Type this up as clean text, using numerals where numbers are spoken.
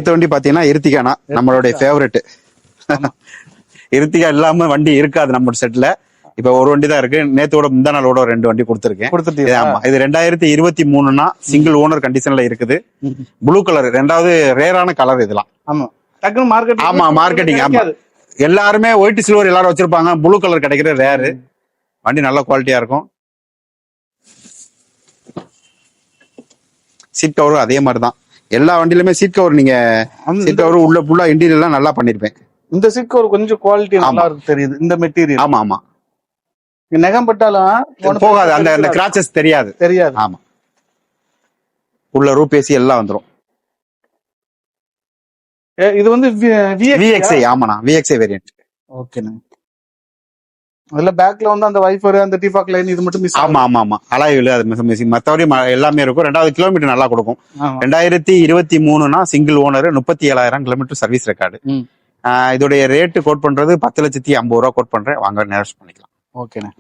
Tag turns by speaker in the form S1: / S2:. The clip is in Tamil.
S1: அடுத்த வண்டி பாத்தீங்கன்னா இருத்திகானா, நம்மளுடைய ஃபேவரட். இருத்திகா இல்லாம வண்டி இருக்காது நம்ம செட்ல. இப்ப ஒரு வண்டி தான் இருக்கு. நேத்தோட முந்தா நாளோட 2 வண்டி கொடுத்துருக்கேன். ஆமா, இது 2023னா சிங்கிள் ஓனர் கண்டிஷன்ல இருக்குது. ப்ளூ கலர், ரெண்டாவது ரேரான கலர் இதெல்லாம்.
S2: ஆமா, டக்குனு மார்க்கெட்.
S1: ஆமா, மார்க்கெட்டிங். ஆமா, எல்லாருமே ஒயிட் சில்வர் எல்லாரும் வச்சிருப்பாங்க. ப்ளூ கலர் கிடைக்கிற ரேரு. வண்டி நல்ல குவாலிட்டியா இருக்கும். சீட் கவரும் அதே மாதிரிதான். எல்லா வண்டியிலுமே சீட் கவர், நீங்க சீட் கவர் உள்ள ஃபுல்லா இன்டீரியர் நல்லா பண்ணிருப்பேன்.
S2: இந்த சீட் கவர் கொஞ்சம் குவாலிட்டி நல்லா இருக்கு தெரியுது, இந்த மெட்டீரியல்.
S1: ஆமா ஆமா,
S2: நகம் பட்டாலும்
S1: போகாது, அந்த கிராச்சஸ் தெரியாது. ஆமா, உள்ள ரூபேசி எல்லாம் வந்துரும்.
S2: இது வந்து
S1: VXI. ஆமாண்ணா, VXI வேரியன்ட்.
S2: ஓகேண்ணா. அதுல பேக்ல வந்து அந்த வைஃபர், அந்த டிஃபாக் லைன் இது மட்டும் மிஸ்.
S1: ஆமா ஆமா ஆமா, அலாய்வில் அது மிஸ்ஸிங். மற்றபடி எல்லாமே இருக்கும். 2வது கிலோமீட்டர் நல்லா கொடுக்கும். 2023னா single owner, 37,000 kilometre service record. இதோடைய ரேட்டு கோட் பண்றது 10,50,000 கோட் பண்றேன். வாங்க நேரம் பண்ணிக்கலாம்.
S2: ஓகேண்ணா.